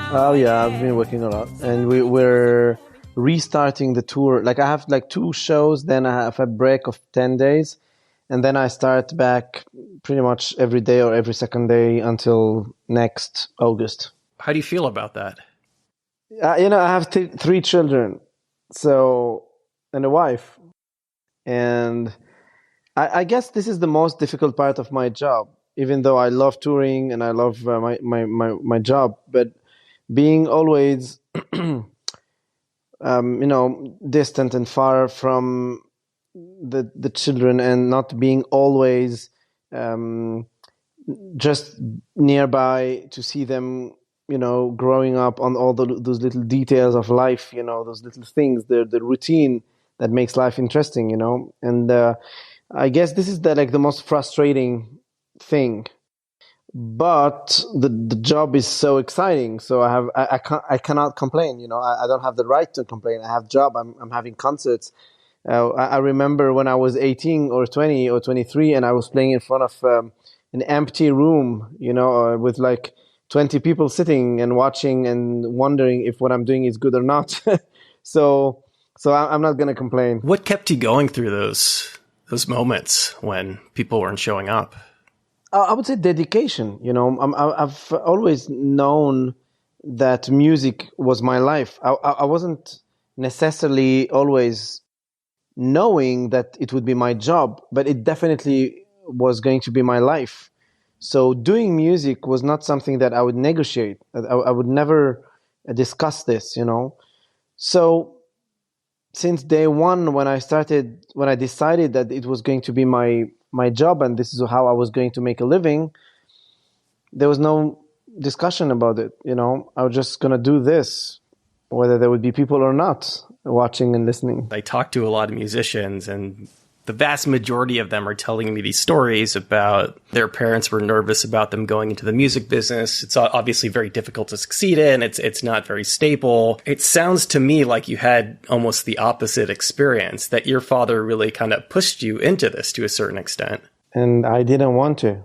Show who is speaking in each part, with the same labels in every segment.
Speaker 1: Oh yeah, I've been working a lot, and we're restarting the tour. Like I have like 2 shows, then I have a break of 10 days, and then I start back pretty much every day or every second day until next August.
Speaker 2: How do you feel about that?
Speaker 1: I have 3 children, and a wife, and I guess this is the most difficult part of my job. Even though I love touring and I love my job, but being always distant and far from the children, and not being always just nearby to see them, growing up on all those little details of life, those little things, the routine that makes life interesting, and I guess this is the most frustrating thing. But the job is so exciting, so I cannot complain. I don't have the right to complain. I have job. I'm having concerts. I remember when I was 18 or 20 or 23, and I was playing in front of an empty room, with like 20 people sitting and watching and wondering if what I'm doing is good or not. So I'm not gonna complain.
Speaker 2: What kept you going through those moments when people weren't showing up?
Speaker 1: I would say dedication. I've always known that music was my life. I wasn't necessarily always knowing that it would be my job, but it definitely was going to be my life. So doing music was not something that I would negotiate. I would never discuss this, So since day one, when I decided that it was going to be my job and this is how I was going to make a living, there was no discussion about it. I was just going to do this, whether there would be people or not watching and listening.
Speaker 2: I talked to a lot of musicians, and the vast majority of them are telling me these stories about their parents were nervous about them going into the music business. It's obviously very difficult to succeed in. It's not very stable. It sounds to me like you had almost the opposite experience, that your father really kind of pushed you into this to a certain extent.
Speaker 1: And I didn't want to.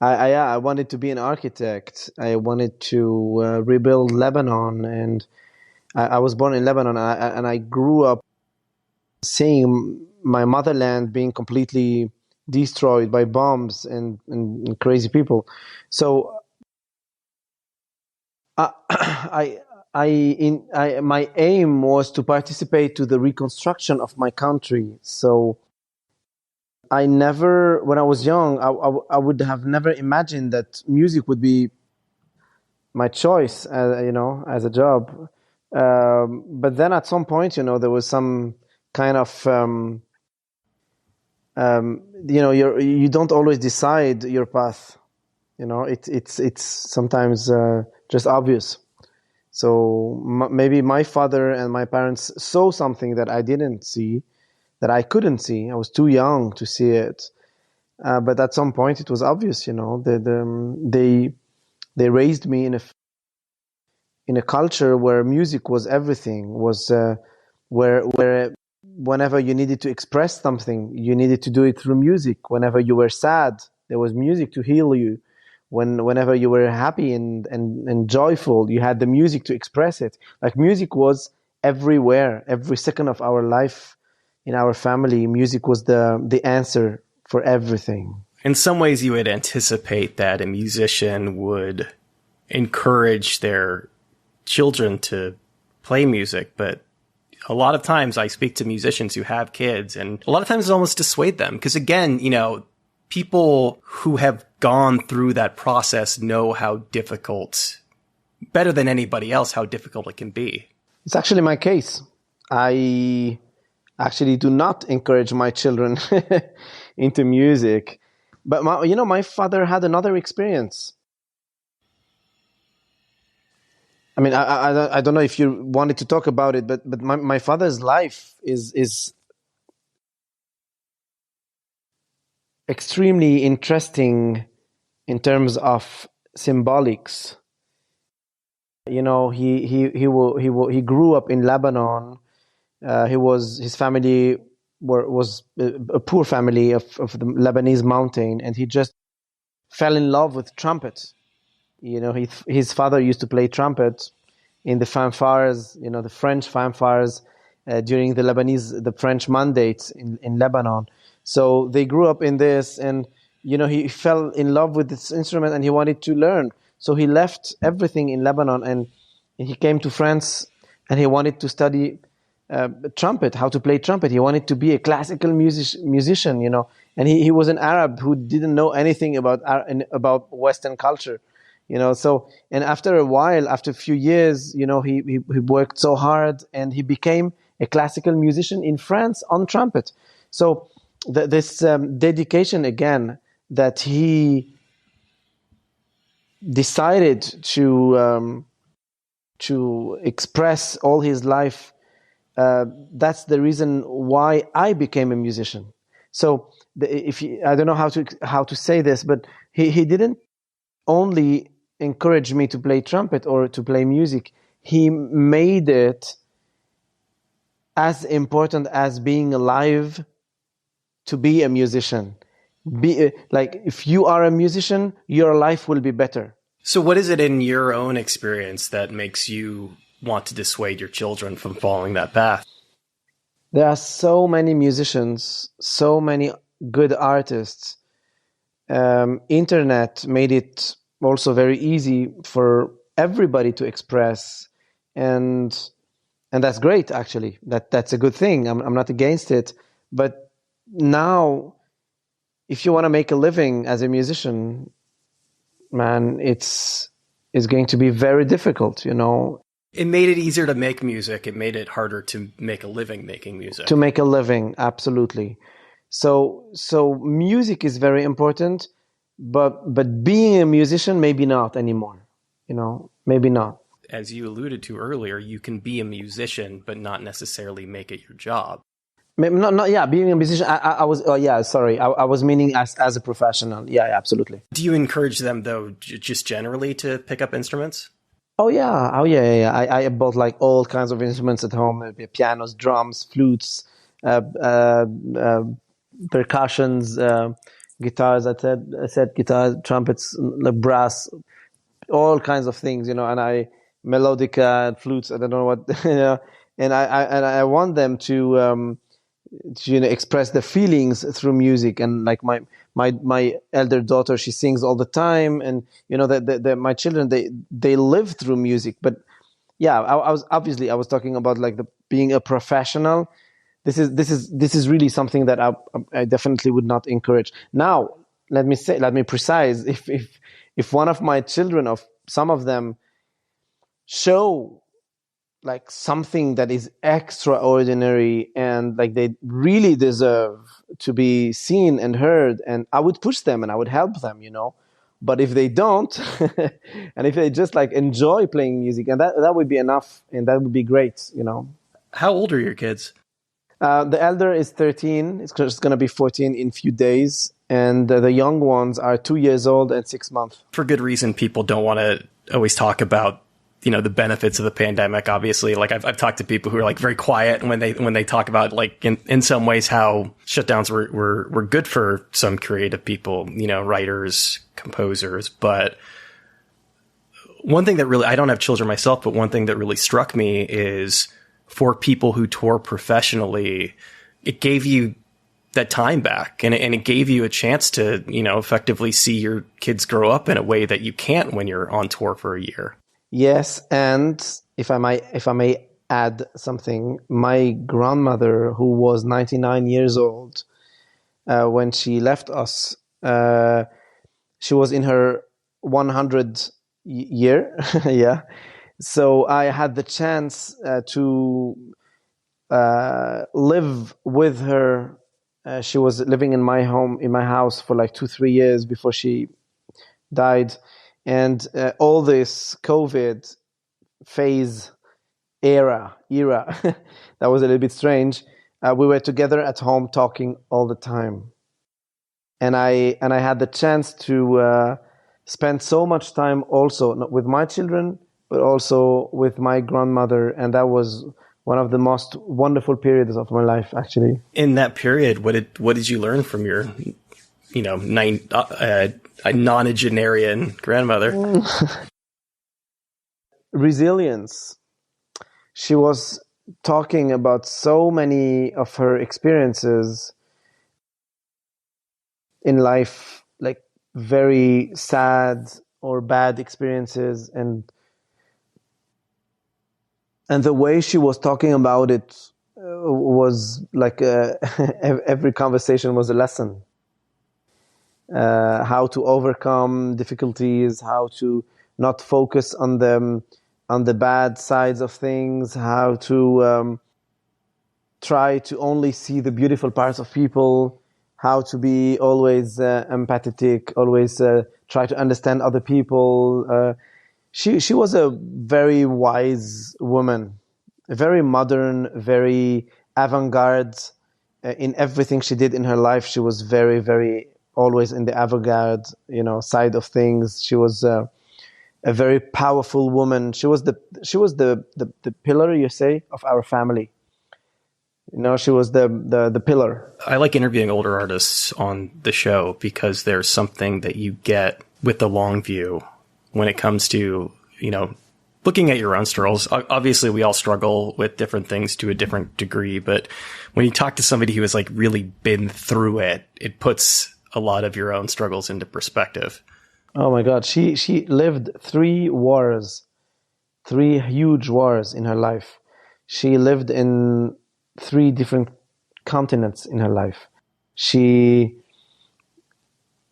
Speaker 1: I wanted to be an architect. I wanted to rebuild Lebanon, and I was born in Lebanon, and I grew up seeing my motherland being completely destroyed by bombs and crazy people. So my aim was to participate to the reconstruction of my country. So I never, when I was young, I would have never imagined that music would be my choice, as a job. But then at some point, there was some kind of, you don't always decide your path. It's sometimes just obvious. So maybe my father and my parents saw something that I didn't see, that I couldn't see. I was too young to see it. But at some point it was obvious, they raised me in a culture where music was everything, where whenever you needed to express something, you needed to do it through music. Whenever you were sad, there was music to heal you. Whenever you were happy and joyful, you had the music to express it. Like music was everywhere, every second of our life. In our family, music was the answer for everything.
Speaker 2: In some ways, you would anticipate that a musician would encourage their children to play music, but a lot of times I speak to musicians who have kids, and a lot of times it almost dissuade them. Because again, people who have gone through that process know how difficult, better than anybody else, how difficult it can be.
Speaker 1: It's actually my case. I actually do not encourage my children into music. But my father had another experience. I mean, I don't know if you wanted to talk about it, but my father's life is extremely interesting in terms of symbolics. He grew up in Lebanon. His family was a poor family of the Lebanese mountain, and he just fell in love with trumpet. His father used to play trumpet in the fanfares, the French fanfares during the French mandates in Lebanon. So they grew up in this, and he fell in love with this instrument, and he wanted to learn. So he left everything in Lebanon, and he came to France, and he wanted to study trumpet, how to play trumpet. He wanted to be a classical musician, and he was an Arab who didn't know anything about Western culture. So, and after a while, after a few years, he worked so hard, and he became a classical musician in France on trumpet. So this dedication, again, that he decided to express all his life, that's the reason why I became a musician. So I don't know how to say this, but he didn't only encourage me to play trumpet or to play music. He made it as important as being alive to be a musician. If you are a musician, your life will be better.
Speaker 2: So what is it in your own experience that makes you want to dissuade your children from following that path?
Speaker 1: There are so many musicians, so many good artists. Internet made it also very easy for everybody to express, and that's great, actually. That's a good thing. I'm not against it. But now, if you want to make a living as a musician, man, it's going to be very difficult,
Speaker 2: It made it easier to make music. It made it harder to make a living making music.
Speaker 1: To make a living, absolutely. So music is very important, but being a musician, maybe not anymore. Maybe not.
Speaker 2: As you alluded to earlier, you can be a musician, but not necessarily make it your job.
Speaker 1: Being a musician. I was meaning as a professional. Yeah, absolutely.
Speaker 2: Do you encourage them, though, just generally to pick up instruments?
Speaker 1: Oh yeah. I bought like all kinds of instruments at home: pianos, drums, flutes, percussions, guitars. I said guitars, trumpets, brass, all kinds of things, and melodica, flutes. I don't know what, and I want them to express their feelings through music. And like my elder daughter, she sings all the time, and my children, they live through music. But yeah, I was talking about like being a professional. This is really something that I definitely would not encourage. Now, let me precise, if one of my children, of some of them, show like something that is extraordinary and like they really deserve to be seen and heard, and I would push them and I would help them, But if they don't, and if they just like enjoy playing music, and that would be enough, and that would be great,
Speaker 2: How old are your kids?
Speaker 1: The elder is 13. It's just going to be 14 in a few days. And the young ones are 2 years old and 6 months.
Speaker 2: For good reason, people don't want to always talk about, the benefits of the pandemic. Obviously, like I've talked to people who are like very quiet when they talk about like in some ways how shutdowns were good for some creative people, writers, composers. But one thing that really, I don't have children myself, but one thing that really struck me is for people who tour professionally, it gave you that time back, and it gave you a chance to, effectively see your kids grow up in a way that you can't when you're on tour for a year.
Speaker 1: Yes, and if I may add something, my grandmother, who was 99 years old when she left us, she was in her 100th year, yeah. So I had the chance to live with her. She was living in my house for like 2-3 years before she died. And all this COVID era, that was a little bit strange. We were together at home talking all the time. And I had the chance to spend so much time also, not with my children, but also with my grandmother. And that was one of the most wonderful periods of my life, actually.
Speaker 2: In that period, what did you learn from your, nonagenarian grandmother?
Speaker 1: Resilience. She was talking about so many of her experiences in life, like very sad or bad experiences, and the way she was talking about it was like every conversation was a lesson. How to overcome difficulties, how to not focus on the bad sides of things, how to try to only see the beautiful parts of people, how to be always empathetic, always try to understand other people. She was a very wise woman, very modern, very avant-garde in everything she did in her life. She was very, very always in the avant-garde, side of things. She was a very powerful woman. She was the pillar, you say, of our family. She was the pillar.
Speaker 2: I like interviewing older artists on the show because there's something that you get with the long view when it comes to, looking at your own struggles. Obviously, we all struggle with different things to a different degree, but when you talk to somebody who has like really been through it, it puts a lot of your own struggles into perspective.
Speaker 1: Oh my God. She lived 3 wars, 3 huge wars in her life. She lived in 3 different continents in her life. She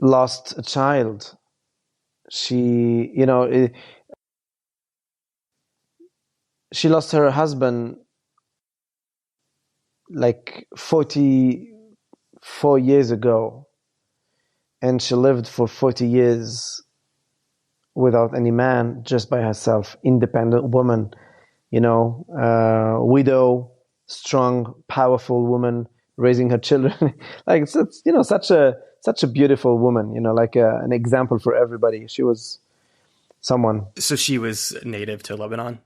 Speaker 1: lost a child. She lost her husband like 44 years ago. And she lived for 40 years without any man, just by herself, independent woman, widow, strong, powerful woman, raising her children. Like it's such a beautiful woman, like an example for everybody. She was someone.
Speaker 2: So she was native to Lebanon?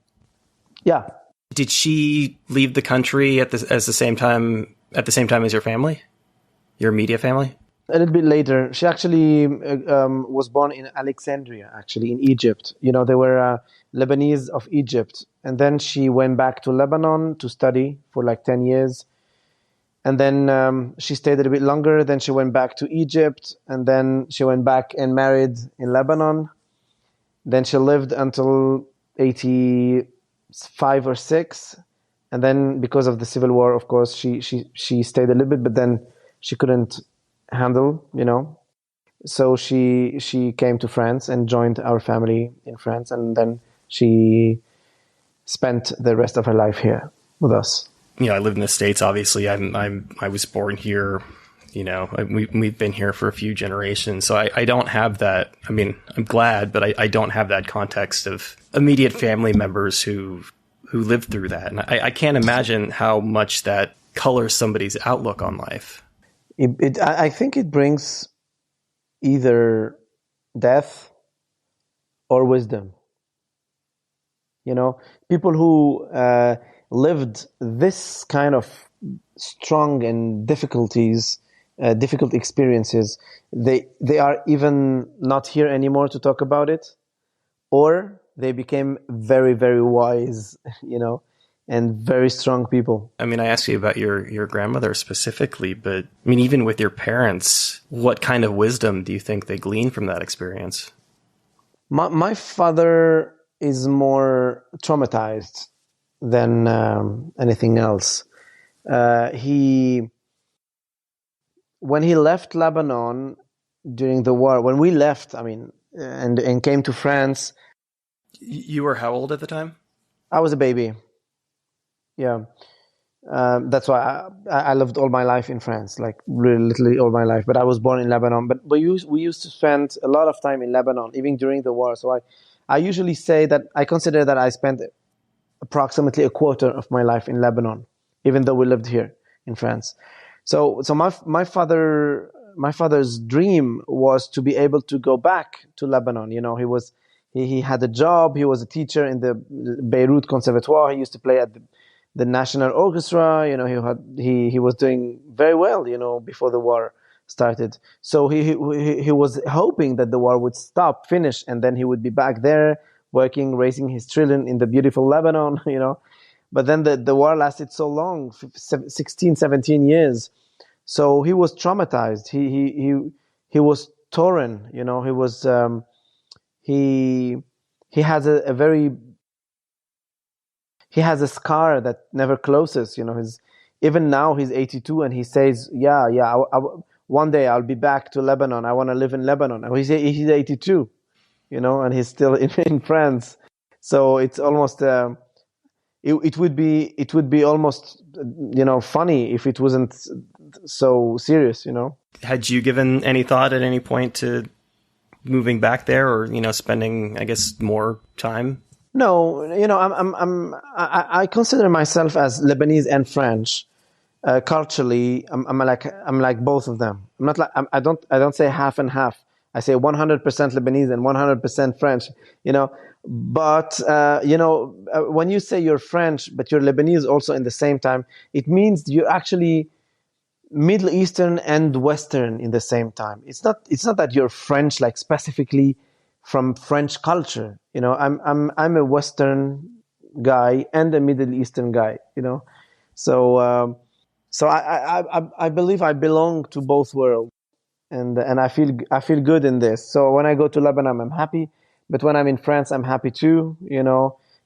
Speaker 1: Yeah.
Speaker 2: Did she leave the country at the same time as your family? Your immediate family?
Speaker 1: A little bit later. She actually was born in Alexandria, actually, in Egypt. They were Lebanese of Egypt. And then she went back to Lebanon to study for like 10 years. And then she stayed a little bit longer. Then she went back to Egypt. And then she went back and married in Lebanon. Then she lived until 85 or 6. And then because of the civil war, of course, she stayed a little bit, but then she couldn't handle, so she came to France and joined our family in France, and then she spent the rest of her life here with us.
Speaker 2: I live in the States. Obviously, I was born here. We've been here for a few generations, so I don't have that. I mean, I'm glad, but I don't have that context of immediate family members who lived through that, and I can't imagine how much that colors somebody's outlook on life.
Speaker 1: I think it brings either death or wisdom. People who lived this kind of strong and difficult experiences, they are even not here anymore to talk about it, or they became very, very wise, and very strong people.
Speaker 2: I mean, I asked you about your grandmother specifically, but I mean, even with your parents, what kind of wisdom do you think they gleaned from that experience?
Speaker 1: My father is more traumatized than anything else. When he left Lebanon during the war, when we left, and came to France.
Speaker 2: You were how old at the time?
Speaker 1: I was a baby. Yeah. That's why I lived all my life in France, like really literally all my life. But I was born in Lebanon. But we used to spend a lot of time in Lebanon, even during the war. So I usually say that I consider that I spent approximately a quarter of my life in Lebanon, even though we lived here in France. So my father's dream was to be able to go back to Lebanon. He had a job. He was a teacher in the Beirut Conservatoire. He used to play at the national orchestra. He was doing very well, before the war started. So he was hoping that the war would finish, and then he would be back there working, raising his children in the beautiful Lebanon, But then the war lasted so long, 16, 17 years. So he was traumatized. He was torn, he was, he has he has a scar that never closes, even now he's 82 and he says, one day I'll be back to Lebanon. I want to live in Lebanon. And he's 82, and he's still in France. So it's almost, it would be almost, funny if it wasn't so serious,
Speaker 2: Had you given any thought at any point to moving back there, or spending, I guess, more time?
Speaker 1: No, I consider myself as Lebanese and French. Culturally, I'm like both of them. I'm not like I don't say half and half. I say 100% Lebanese and 100% French. But when you say you're French but you're Lebanese also in the same time, it means you're actually Middle Eastern and Western in the same time. It's not that you're French, like specifically from French culture. I'm a Western guy and a Middle Eastern guy. So I believe I belong to both worlds, and I feel good in this. So when I go to Lebanon, I'm happy, but when I'm in France, I'm happy too.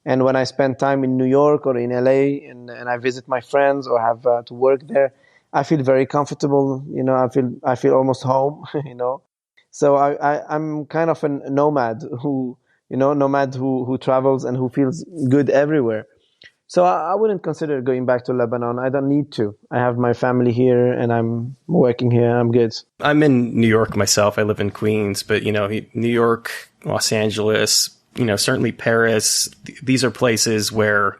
Speaker 1: And when I spend time in New York or in LA, and I visit my friends or have to work there, I feel very comfortable. I feel almost home. So I'm kind of a nomad who travels and who feels good everywhere. So I wouldn't consider going back to Lebanon. I don't need to. I have my family here and I'm working here. I'm good.
Speaker 2: I'm in New York myself. I live in Queens, but New York, Los Angeles, certainly Paris. These are places where,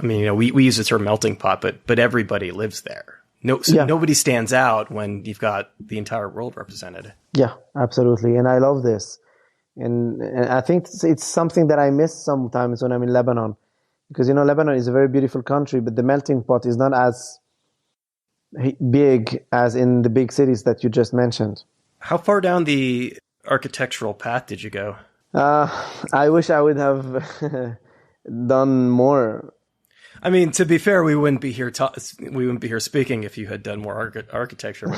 Speaker 2: we use the term melting pot, but everybody lives there. Nobody stands out when you've got the entire world represented.
Speaker 1: Yeah, absolutely. And I love this. And I think it's something that I miss sometimes when I'm in Lebanon. Because, Lebanon is a very beautiful country, but the melting pot is not as big as in the big cities that you just mentioned.
Speaker 2: How far down the architectural path did you go?
Speaker 1: I wish I would have done more.
Speaker 2: To be fair, we wouldn't be here speaking if you had done more architecture.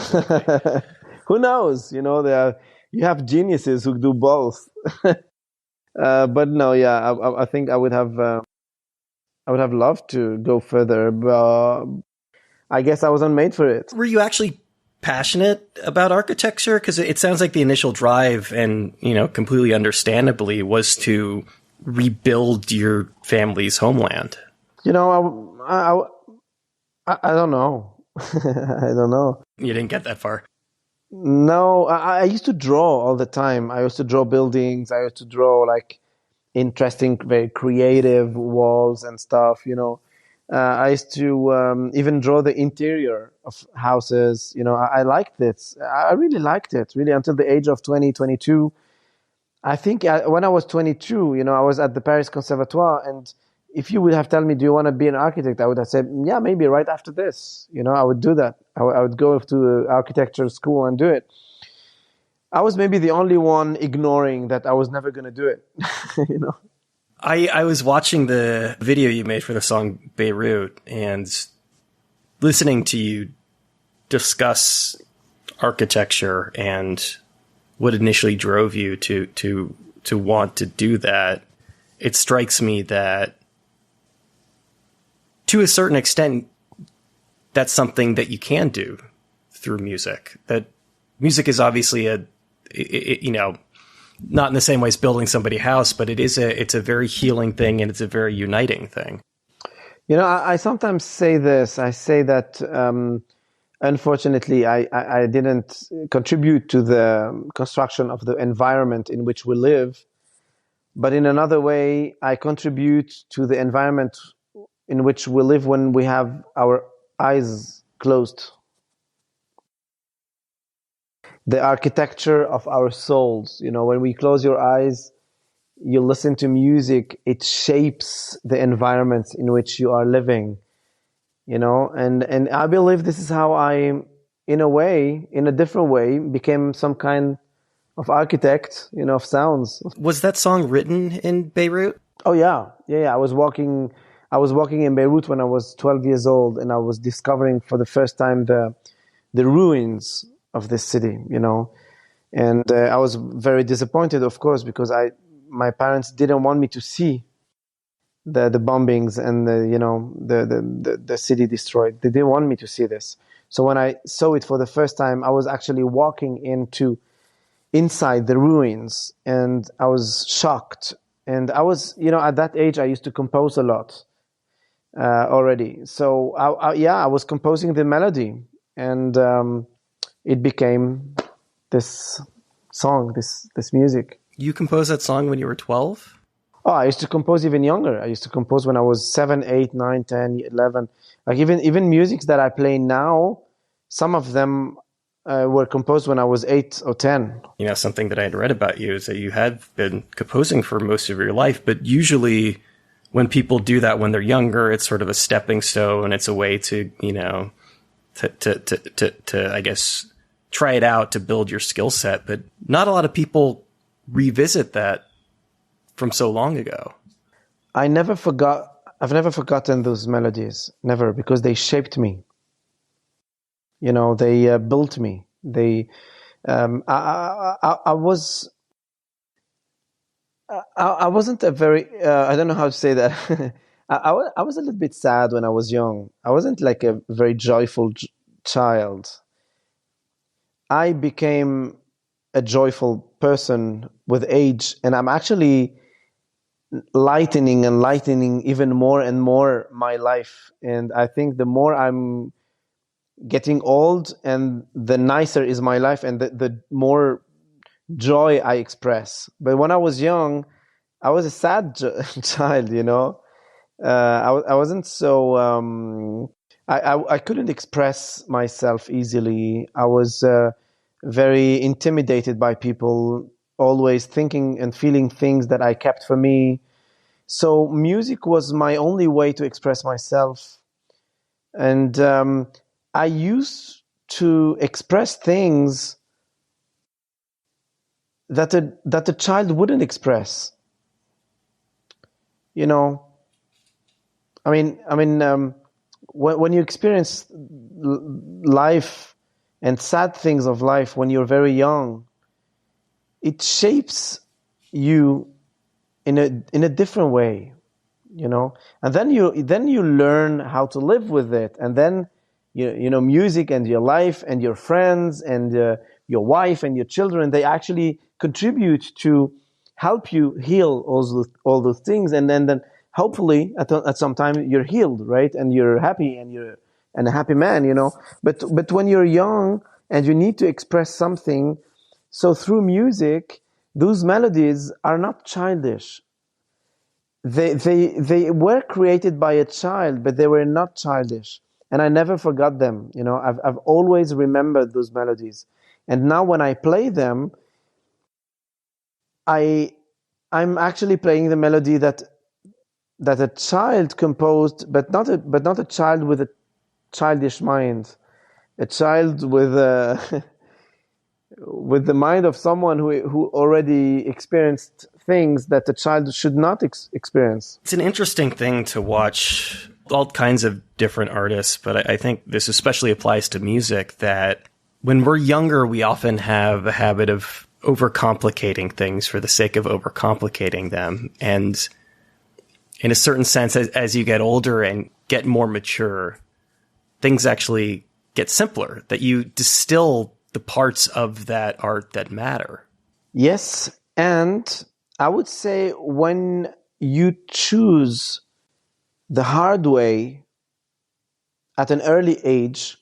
Speaker 1: Who knows? You have geniuses who do both. But no, yeah, I think I would have loved to go further, but I guess I wasn't made for it.
Speaker 2: Were you actually passionate about architecture? Because it sounds like the initial drive, and completely understandably, was to rebuild your family's homeland.
Speaker 1: I don't know. I don't know.
Speaker 2: You didn't get that far.
Speaker 1: No, I used to draw all the time. I used to draw buildings. I used to draw like interesting, very creative walls and stuff. I used to even draw the interior of houses. I liked it. I really liked it, really, until the age of 20, 22. I think when I was 22, I was at the Paris Conservatoire, and if you would have told me, do you want to be an architect? I would have said, yeah, maybe right after this. I would do that. I would go to architecture school and do it. I was maybe the only one ignoring that I was never going to do it.
Speaker 2: I was watching the video you made for the song Beirut and listening to you discuss architecture and what initially drove you to want to do that. It strikes me that to a certain extent, that's something that you can do through music. That music is obviously not in the same way as building somebody's house, but it's a very healing thing, and it's a very uniting thing.
Speaker 1: I sometimes say this. I say that unfortunately, I didn't contribute to the construction of the environment in which we live, but in another way, I contribute to the environment in which we live when we have our eyes closed. The architecture of our souls, when we close your eyes, you listen to music, it shapes the environment in which you are living, and I believe this is how I, in a way, in a different way, became some kind of architect, of sounds.
Speaker 2: Was that song written in Beirut?
Speaker 1: Oh yeah. I was walking in Beirut when I was 12 years old, and I was discovering for the first time the ruins of this city, and I was very disappointed, of course, because my parents didn't want me to see the bombings and the city destroyed. They didn't want me to see this. So when I saw it for the first time, I was actually walking inside the ruins, and I was shocked. And I was, at that age, I used to compose a lot already. So I was composing the melody, and it became this song, this music.
Speaker 2: You composed that song when you were 12?
Speaker 1: Oh, I used to compose even younger. I used to compose when I was 7, 8, 9, 10, 11. Like even music that I play now, some of them were composed when I was 8 or 10.
Speaker 2: Something that I had read about you is that you had been composing for most of your life, but usually when people do that when they're younger, it's sort of a stepping stone. It's a way to, to I guess, try it out to build your skill set. But not a lot of people revisit that from so long ago.
Speaker 1: I've never forgotten those melodies, never, because they shaped me. They built me. I wasn't a very, I don't know how to say that. I was a little bit sad when I was young. I wasn't like a very joyful child. I became a joyful person with age, and I'm actually lightening even more and more my life. And I think the more I'm getting old, and the nicer is my life, and the more joy I express. But when I was young, I was a sad child, I wasn't so, I couldn't express myself easily. I was very intimidated by people, always thinking and feeling things that I kept for me. So music was my only way to express myself. And I used to express things that a child wouldn't express. When you experience life and sad things of life when you're very young, it shapes you in a different way, and then you learn how to live with it, and then music and your life and your friends and your wife and your children, they actually contribute to help you heal all those things, and then hopefully at some time you're healed, right? And you're happy, and you're a happy man, But when you're young and you need to express something, so through music, those melodies are not childish. They were created by a child, but they were not childish, and I never forgot them. I've always remembered those melodies, and now when I play them, I'm actually playing the melody that a child composed, but not a child with a childish mind, a child with with the mind of someone who already experienced things that a child should not experience.
Speaker 2: It's an interesting thing to watch all kinds of different artists, but I think this especially applies to music, that when we're younger, we often have a habit of overcomplicating things for the sake of overcomplicating them. And in a certain sense, as you get older and get more mature, things actually get simpler, that you distill the parts of that art that matter.
Speaker 1: Yes, and I would say when you choose the hard way at an early age,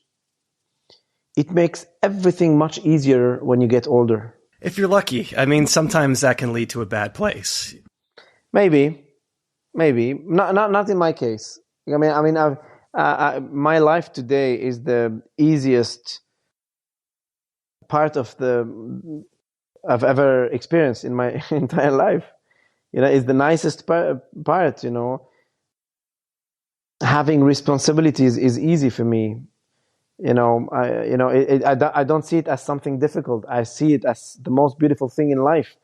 Speaker 1: it makes everything much easier when you get older.
Speaker 2: If you're lucky. I mean, sometimes that can lead to a bad place.
Speaker 1: Maybe, not in my case. My life today is the easiest part I've ever experienced in my entire life. Is the nicest part. Having responsibilities is easy for me. I don't see it as something difficult. I see it as the most beautiful thing in life.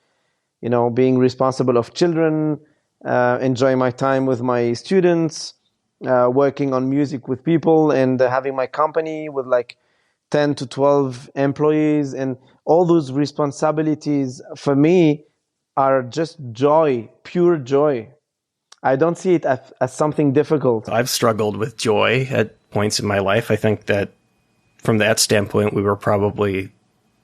Speaker 1: Being responsible of children, enjoying my time with my students, working on music with people, and having my company with like 10 to 12 employees, and all those responsibilities for me are just joy, pure joy. I don't see it as something difficult.
Speaker 2: I've struggled with joy at points in my life. I think that from that standpoint, we were probably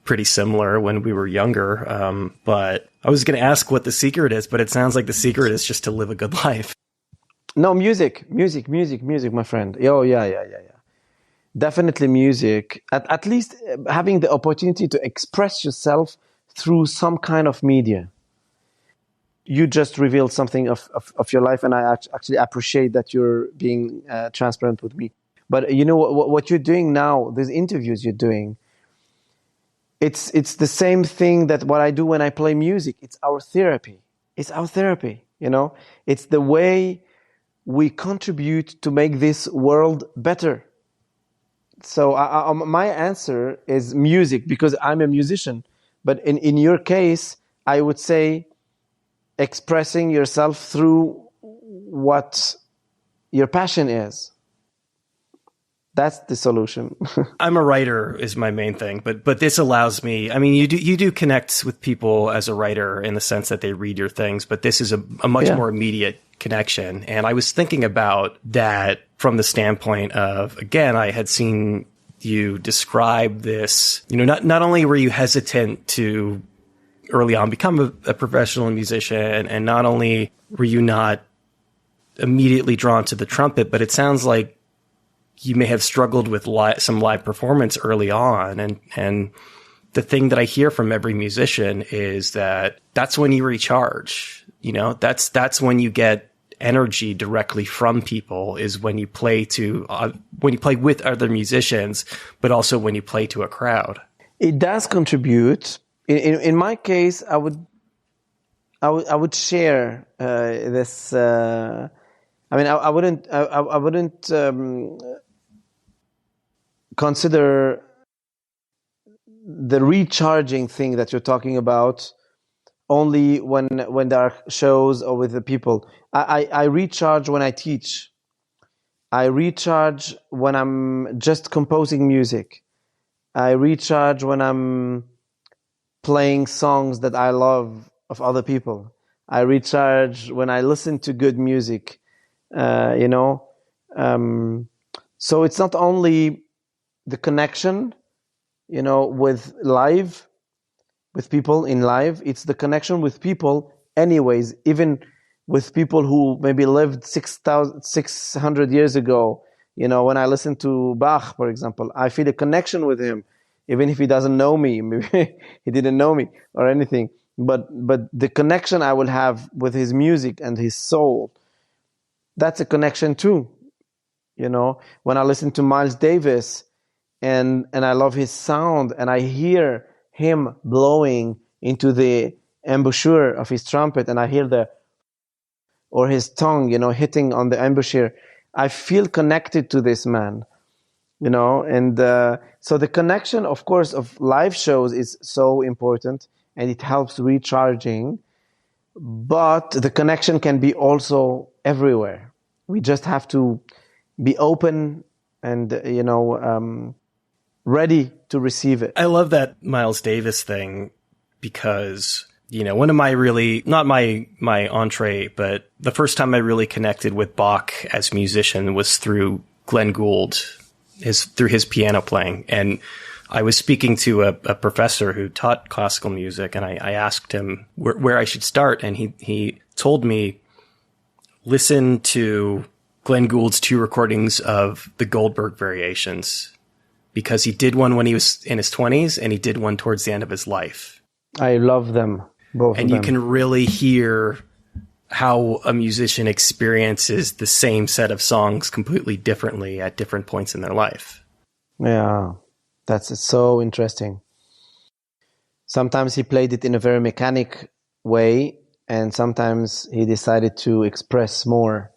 Speaker 2: pretty similar when we were younger. But I was going to ask what the secret is, but it sounds like the secret is just to live a good life.
Speaker 1: No, music, my friend. Oh, yeah. Definitely music. At least having the opportunity to express yourself through some kind of media. You just revealed something of your life, and I actually appreciate that you're being transparent with me. But what you're doing now, these interviews you're doing, it's the same thing that what I do when I play music. It's our therapy. It's the way we contribute to make this world better. So my answer is music, because I'm a musician. But in your case, I would say expressing yourself through what your passion is. That's the solution.
Speaker 2: I'm a writer is my main thing, but this allows me, I mean, you do connect with people as a writer in the sense that they read your things, but this is a much more immediate connection. And I was thinking about that from the standpoint of, again, I had seen you describe this, not only were you hesitant to early on become a professional musician, and not only were you not immediately drawn to the trumpet, but it sounds like you may have struggled with some live performance early on. And the thing that I hear from every musician is that that's when you recharge. That's when you get energy directly from people, is when you play with other musicians, but also when you play to a crowd.
Speaker 1: It does contribute. In my case, I would share this. I wouldn't consider the recharging thing that you're talking about only when there are shows or with the people. I recharge when I teach. I recharge when I'm just composing music. I recharge when I'm playing songs that I love of other people. I recharge when I listen to good music, So it's not only the connection, with people in live. It's the connection with people anyways, even with people who maybe lived 600 years ago. When I listen to Bach, for example, I feel a connection with him, even if he doesn't know me. Maybe he didn't know me or anything. But the connection I will have with his music and his soul, that's a connection too. When I listen to Miles Davis and I love his sound, and I hear him blowing into the embouchure of his trumpet, and I hear or his tongue, hitting on the embouchure, I feel connected to this man, and so the connection, of course, of live shows is so important, and it helps recharging, but the connection can be also everywhere. We just have to be open and, ready to receive it.
Speaker 2: I love that Miles Davis thing because, one of my really, not my entree, but the first time I really connected with Bach as a musician was through Glenn Gould, through his piano playing. And I was speaking to a professor who taught classical music, and I asked him where I should start. And he told me, listen to Glenn Gould's 2 recordings of the Goldberg Variations, because he did one when he was in his 20s and he did one towards the end of his life.
Speaker 1: I love them, both
Speaker 2: and
Speaker 1: of them.
Speaker 2: You can really hear how a musician experiences the same set of songs completely differently at different points in their life.
Speaker 1: Yeah, that's so interesting. Sometimes he played it in a very mechanic way, and sometimes he decided to express more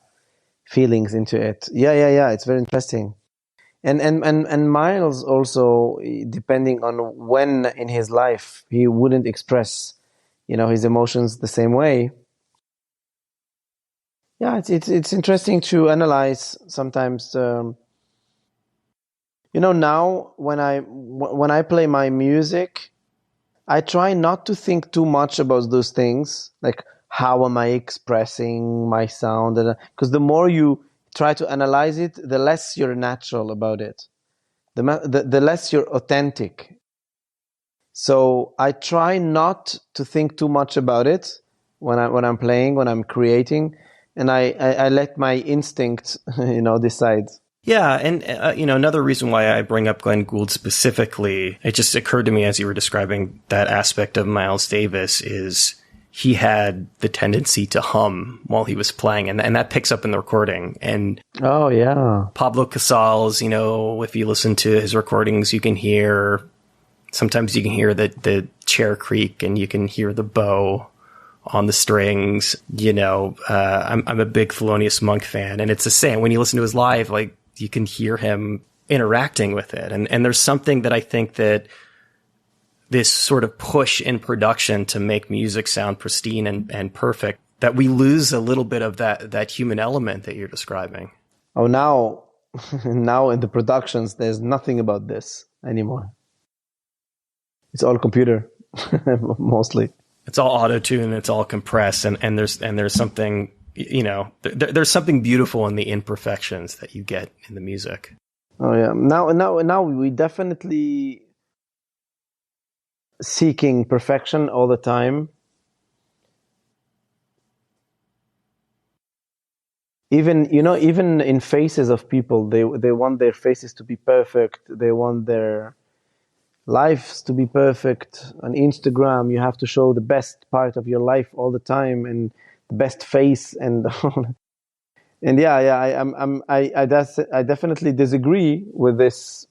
Speaker 1: feelings into it. Yeah. It's very interesting. And Miles also, depending on when in his life he wouldn't express, his emotions the same way. Yeah, it's interesting to analyze sometimes. Now when I play my music, I try not to think too much about those things, like how am I expressing my sound, because the more you try to analyze it, the less you're natural about it, the less you're authentic. So I try not to think too much about it when I'm playing, when I'm creating, and I let my instinct, decide.
Speaker 2: Yeah, and another reason why I bring up Glenn Gould specifically, it just occurred to me as you were describing that aspect of Miles Davis, is he had the tendency to hum while he was playing, and that picks up in the recording. And
Speaker 1: oh yeah,
Speaker 2: Pablo Casals, if you listen to his recordings, sometimes you can hear the chair creak, and you can hear the bow on the strings. I'm a big Thelonious Monk fan, and it's the same when you listen to his live, like, you can hear him interacting with it. And there's something that I think that this sort of push in production to make music sound pristine and perfect, that we lose a little bit of that human element that you're describing.
Speaker 1: Oh, now in the productions, there's nothing about this anymore. It's all computer, mostly.
Speaker 2: It's all auto-tune, it's all compressed, and there's something, there's something beautiful in the imperfections that you get in the music.
Speaker 1: Oh yeah. Now we definitely seeking perfection all the time. Even in faces of people, they want their faces to be perfect. They want their lives to be perfect. On Instagram, you have to show the best part of your life all the time and the best face and and I definitely disagree with this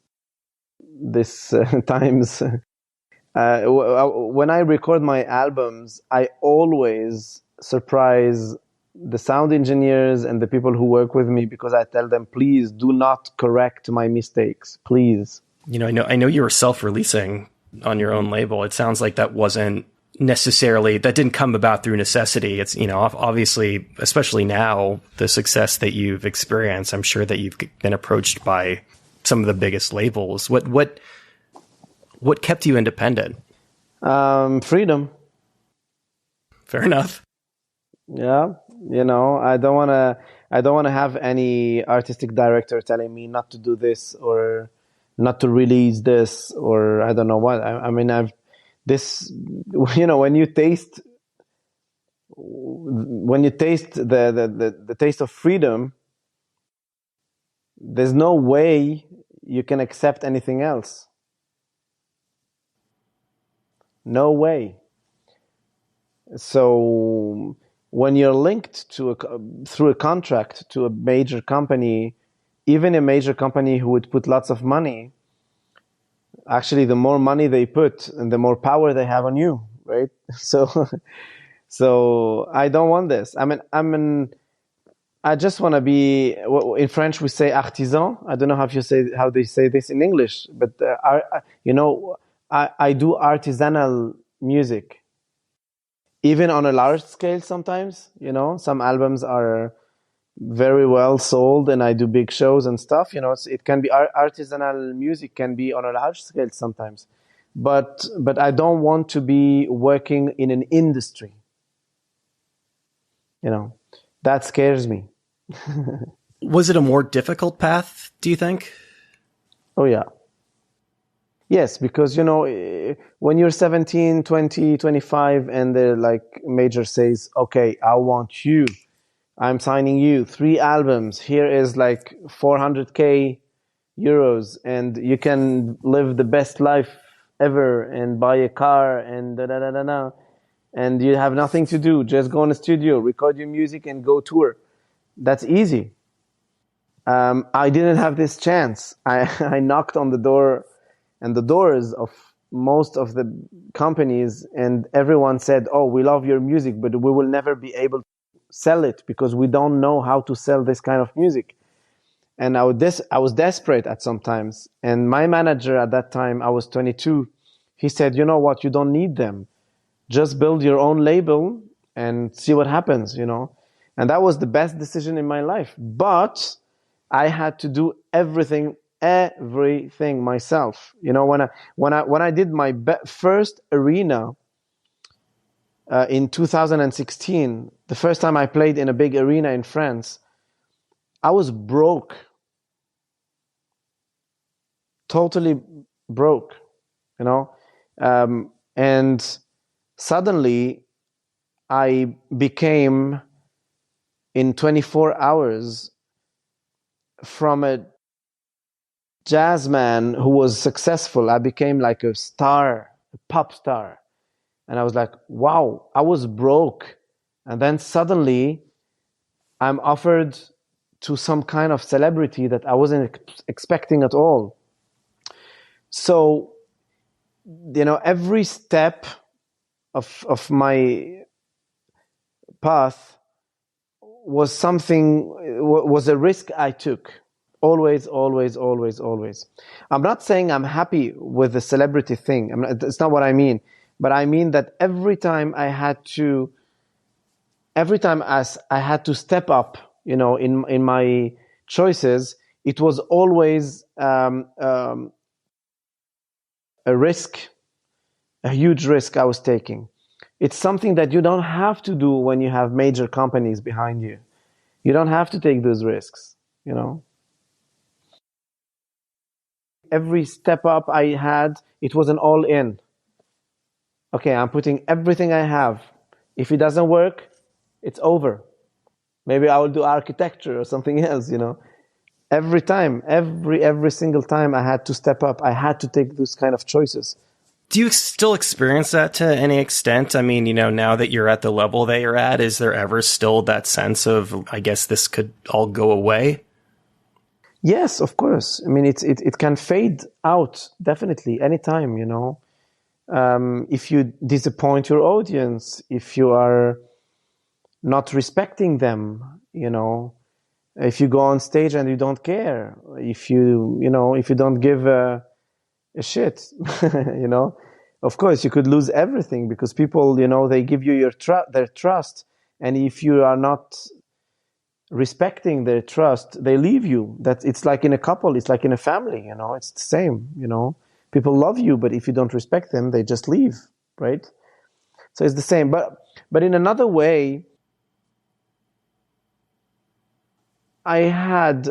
Speaker 1: times. When I record my albums, I always surprise the sound engineers and the people who work with me, because I tell them, please do not correct my mistakes, please.
Speaker 2: I know you were self-releasing on your own label. It sounds like that didn't come about through necessity. It's, obviously, especially now, the success that you've experienced, I'm sure that you've been approached by some of the biggest labels. What kept you independent?
Speaker 1: Freedom.
Speaker 2: Fair enough.
Speaker 1: Yeah. I don't want to have any artistic director telling me not to do this or not to release this, or I don't know what. I mean, when you taste the taste of freedom, there's no way you can accept anything else. No way. So when you're linked through a contract to a major company, even a major company who would put lots of money, actually the more money they put and the more power they have on you, right? So I don't want this. I just want to be, in French we say artisan. I don't know how they say this in English, but I do artisanal music, even on a large scale. Sometimes, some albums are very well sold and I do big shows and stuff. It can be artisanal music, can be on a large scale sometimes, but I don't want to be working in an industry. That scares me.
Speaker 2: Was it a more difficult path, do you think?
Speaker 1: Oh yeah. Yes, because when you're 17, 20, 25 and the major says, okay, I want you, I'm signing you 3 albums. Here is 400K euros, and you can live the best life ever and buy a car and da da da da da. And you have nothing to do. Just go in the studio, record your music, and go tour. That's easy. I didn't have this chance. I knocked on the door and the doors of most of the companies, and everyone said, "Oh, we love your music, but we will never be able to sell it because we don't know how to sell this kind of music." And I was desperate at some times. And my manager at that time, I was 22, he said, "You know what? You don't need them. Just build your own label and see what happens, you know." And that was the best decision in my life. But I had to do everything myself. You know, when I did my first arena in 2016, the first time I played in a big arena in France, I was broke, totally broke, you know, and suddenly I became, in 24 hours, from a jazz man who was successful, I became like a star, a pop star. And I was like, wow, I was broke. And then suddenly I'm offered to some kind of celebrity that I wasn't expecting at all. So, you know, every step of my path was a risk I took. Always, always, always, always. I'm not saying I'm happy with the celebrity thing. It's not what I mean. But I mean that every time as I had to step up, you know, in my choices, it was always a risk, a huge risk I was taking. It's something that you don't have to do when you have major companies behind you. You don't have to take those risks, you know. Every step up I had, it was an all in. Okay, I'm putting everything I have. If it doesn't work, it's over. Maybe I will do architecture or something else, you know. Every time, every single time I had to step up, I had to take those kind of choices.
Speaker 2: Do you still experience that to any extent? I mean, you know, now that you're at the level that you're at, is there ever still that sense of, I guess this could all go away?
Speaker 1: Yes, of course. I mean, it can fade out, definitely, anytime, you know. If you disappoint your audience, if you are not respecting them, you know, if you go on stage and you don't care, if you don't give a shit, you know, of course you could lose everything, because people, you know, they give you their trust, and if you are not respecting their trust, they leave you. It's like in a couple, it's like in a family, you know, it's the same, you know. People love you, but if you don't respect them, they just leave, right? So it's the same, but in another way, I had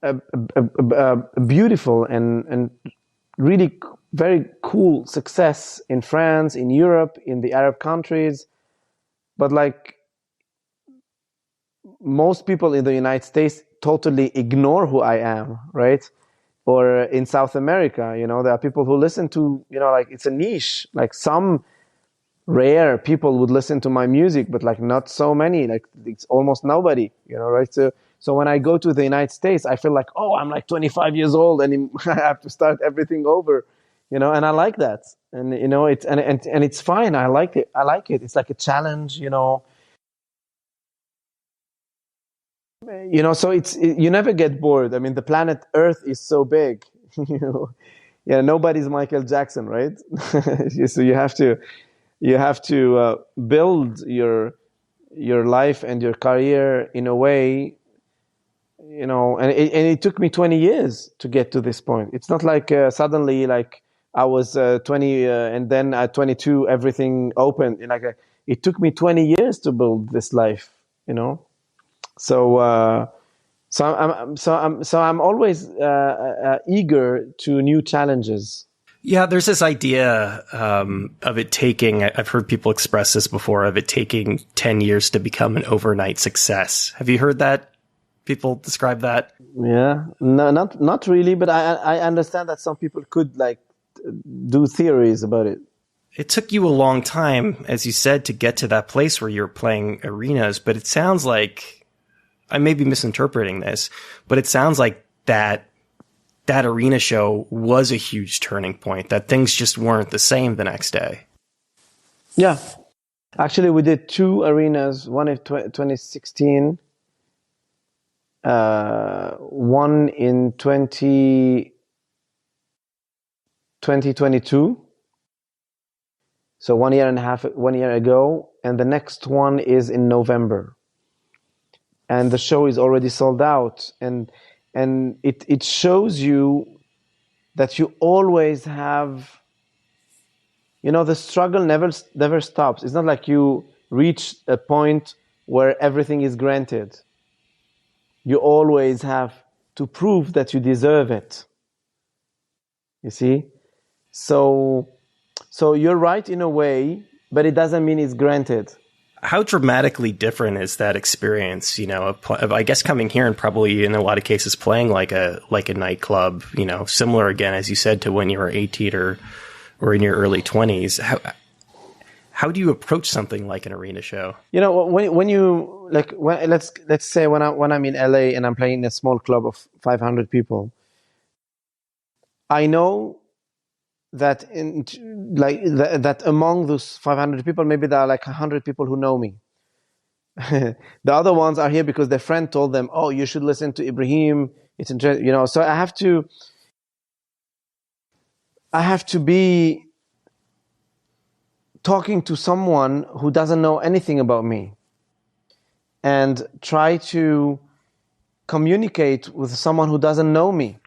Speaker 1: a beautiful and really very cool success in France, in Europe, in the Arab countries. But like most people in the United States totally ignore who I am, right? Or in South America, you know, there are people who listen to, you know, like it's a niche, like some rare people would listen to my music, but like not so many, like it's almost nobody, you know, right? So when I go to the United States, I feel like, oh, I'm like 25 years old and I have to start everything over, you know, and I like that. And, you know, and it's fine. I like it. It's like a challenge, you know. You know, so you never get bored. I mean, the planet Earth is so big, you know. Yeah, nobody's Michael Jackson, right? So you have to build your life and your career in a way, you know, and it took me 20 years to get to this point. It's not like suddenly, like I was 20 and then at 22 everything opened. It took me 20 years to build this life, you know. So I'm always eager to new challenges.
Speaker 2: Yeah, there's this idea of it taking, I've heard people express this before, of it taking 10 years to become an overnight success. Have you heard that? People describe that?
Speaker 1: Yeah, no, not really, but I understand that some people could like do theories about it.
Speaker 2: It took you a long time, as you said, to get to that place where you're playing arenas, but it sounds like, I may be misinterpreting this, but it sounds like that that arena show was a huge turning point, that things just weren't the same the next day.
Speaker 1: Yeah. Actually, we did 2 arenas, one in 2016, one in 2022. So 1 year and a half, 1 year ago. And the next one is in November. And the show is already sold out. And it shows you that you always have, the struggle never stops. It's not like you reach a point where everything is granted. You always have to prove that you deserve it. You see? So you're right in a way, but it doesn't mean it's granted.
Speaker 2: How dramatically different is that experience, of I guess coming here and probably in a lot of cases playing like a nightclub, similar again, as you said, to when you were 18 or in your early 20s. How do you approach something like an arena show?
Speaker 1: When you let's say when I'm in LA and I'm playing in a small club of 500 people, I know that that among those 500 people, maybe there are like 100 people who know me. The other ones are here because their friend told them, "Oh, you should listen to Ibrahim. It's interesting." So I have to be talking to someone who doesn't know anything about me and try to communicate with someone who doesn't know me.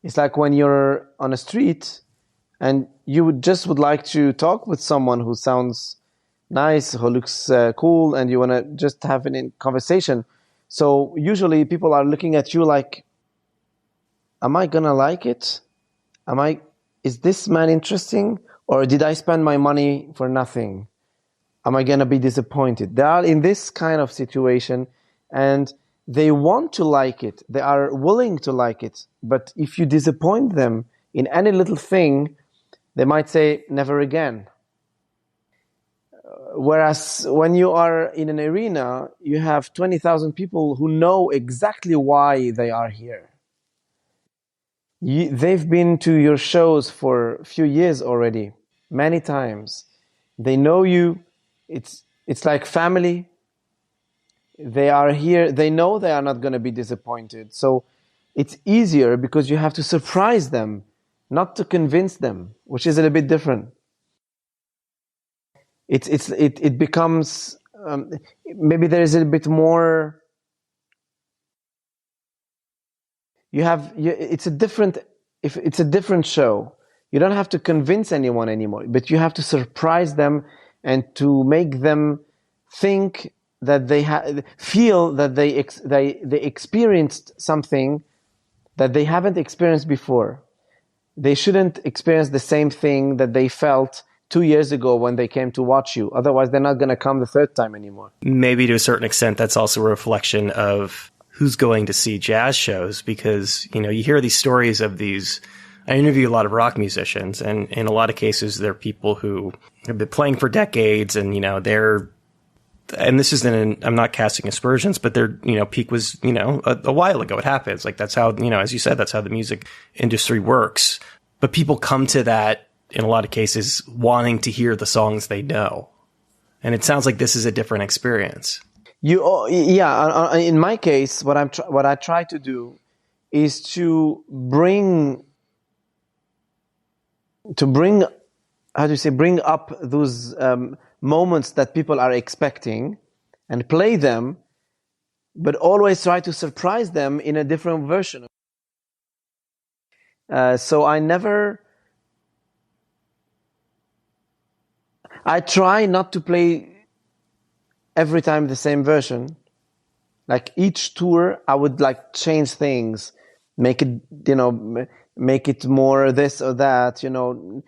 Speaker 1: It's like when you're on a street and you would like to talk with someone who sounds nice, who looks cool, and you want to just have a conversation. So usually people are looking at you like, am I gonna like it? Is this man interesting? Or did I spend my money for nothing? Am I gonna be disappointed? They are in this kind of situation and they want to like it. They are willing to like it. But if you disappoint them in any little thing, they might say, never again. Whereas when you are in an arena, you have 20,000 people who know exactly why they are here. They've been to your shows for a few years already, many times. They know you. It's like family. They are here. They know they are not going to be disappointed. So it's easier because you have to surprise them, not to convince them, which is a little bit different. It becomes maybe there is a bit more. It's a different show. You don't have to convince anyone anymore, but you have to surprise them and to make them think that they feel that they experienced something that they haven't experienced before. They shouldn't experience the same thing that they felt 2 years ago when they came to watch you. Otherwise, they're not going to come the third time anymore.
Speaker 2: Maybe to a certain extent, that's also a reflection of who's going to see jazz shows, because, you hear these stories of these. I interview a lot of rock musicians, and in a lot of cases, they're people who have been playing for decades, and, and this isn't, I'm not casting aspersions, but their, peak was, a while ago. It happens. Like, that's how, as you said, that's how the music industry works. But people come to that, in a lot of cases, wanting to hear the songs they know. And it sounds like this is a different experience. In my case, what I try to do is to bring up those moments that people are expecting and play them, but always try to surprise them in a different version. So I try not to play every time the same version. Like each tour, I would change things, make it more this or that, do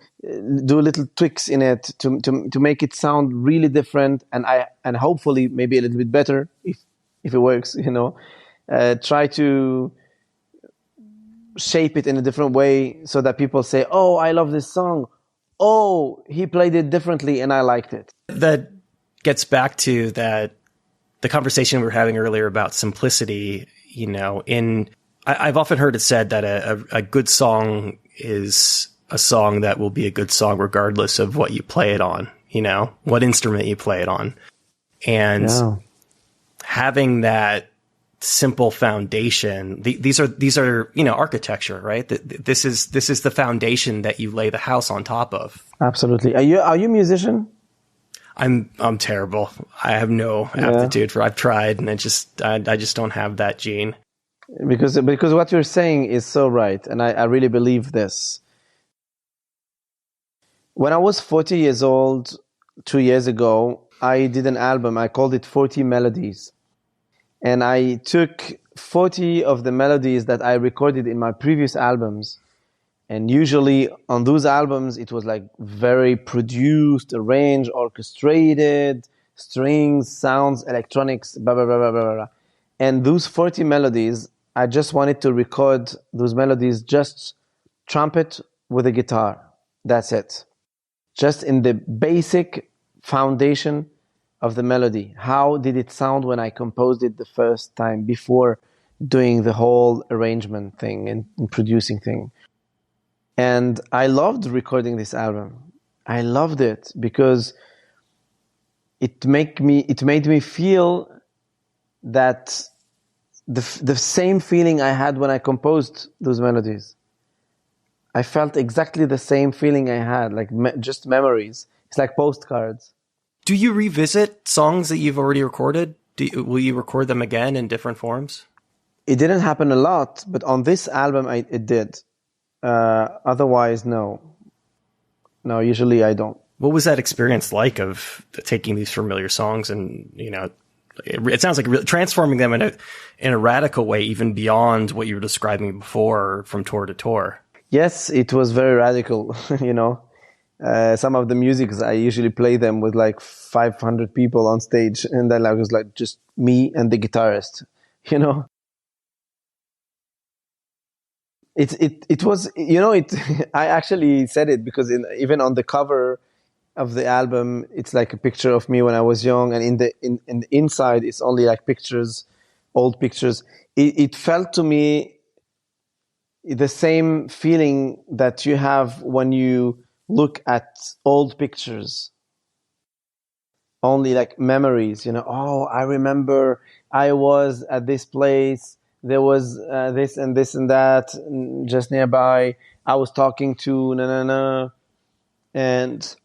Speaker 2: little tweaks in it to make it sound really different, and hopefully maybe a little bit better if it works, try to shape it in a different way so that people say, oh, I love this song. Oh, he played it differently and I liked it. That gets back to the conversation we were having earlier about simplicity, in I've often heard it said that a good song is a song that will be a good song regardless of what you play it on, what instrument you play it on. And having that simple foundation, these are, architecture, right? This is the foundation that you lay the house on top of.
Speaker 1: Absolutely. Are you a musician?
Speaker 2: I'm terrible. I have no aptitude for. I've tried, and I just don't have that gene.
Speaker 1: Because what you're saying is so right, and I really believe this. When I was 40 years old, 2 years ago, I did an album. I called it 40 Melodies. And I took 40 of the melodies that I recorded in my previous albums. And usually on those albums, it was like very produced, arranged, orchestrated, strings, sounds, electronics, blah, blah, blah, blah, blah, blah. And those 40 melodies, I just wanted to record those melodies, just trumpet with a guitar. That's it. Just in the basic foundation of the melody. How did it sound when I composed it the first time before doing the whole arrangement thing and producing thing? And I loved recording this album. I loved it because it made me feel that the same feeling I had when I composed those melodies. I felt exactly the same feeling I had, like just memories. It's like postcards.
Speaker 2: Do you revisit songs that you've already recorded? Will you record them again in different forms?
Speaker 1: It didn't happen a lot, but on this album, it did. Otherwise, no. No, usually I don't.
Speaker 2: What was that experience like of taking these familiar songs and, it sounds like transforming them in a radical way, even beyond what you were describing before from tour to tour?
Speaker 1: Yes, it was very radical, Some of the musics, I usually play them with like 500 people on stage, and then I was like just me and the guitarist, It was, I actually said it because even on the cover of the album, it's like a picture of me when I was young, and in the inside, it's only like pictures, old pictures. It felt to me the same feeling that you have when you look at old pictures, only like memories, oh, I remember I was at this place, there was this and that just nearby, I was talking to and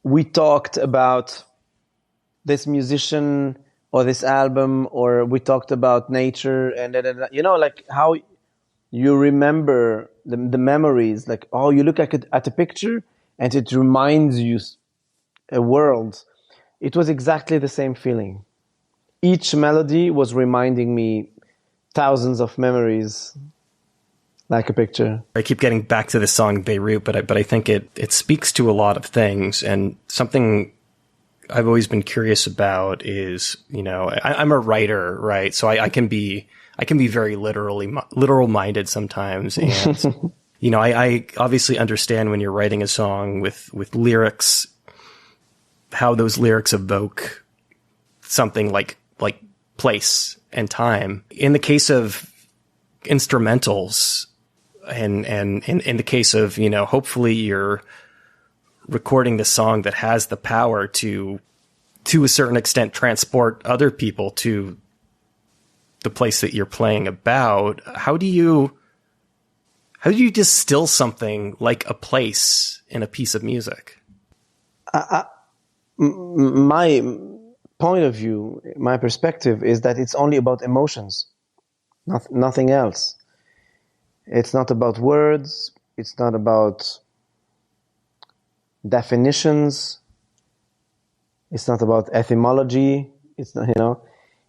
Speaker 1: we talked about this musician or this album, or we talked about nature and like how you remember the memories, like, oh, you look at a picture and it reminds you a world. It was exactly the same feeling. Each melody was reminding me thousands of memories, like a picture.
Speaker 2: I keep getting back to the song Beirut, but I think it speaks to a lot of things. And something I've always been curious about is, I'm a writer, right? So I can be very literal minded sometimes. And, I obviously understand when you're writing a song with lyrics, how those lyrics evoke something like place and time. In the case of instrumentals and in the case of, hopefully you're recording the song that has the power to a certain extent transport other people to the place that you're playing about. How do you distill something like a place in a piece of music?
Speaker 1: My point of view, my perspective is that it's only about emotions, nothing else. It's not about words. It's not about definitions. It's not about etymology. It's not,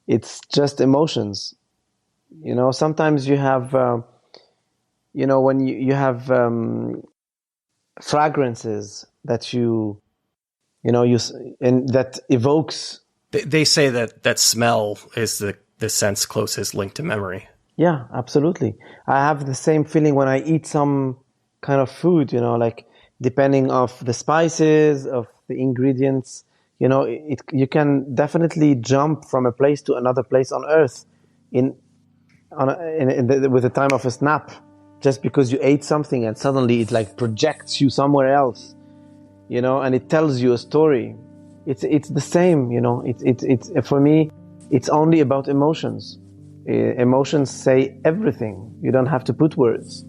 Speaker 1: it's just emotions. Sometimes you have, when you have fragrances that you and that evokes.
Speaker 2: They say that smell is the sense closest linked to memory.
Speaker 1: Yeah, absolutely. I have the same feeling when I eat some kind of food, like depending of the spices, of the ingredients, you can definitely jump from a place to another place on earth in with the time of a snap, just because you ate something and suddenly it like projects you somewhere else, you know, and it tells you a story. It's the same, you know. It's for me, it's only about emotions. Emotions say everything. You don't have to put words.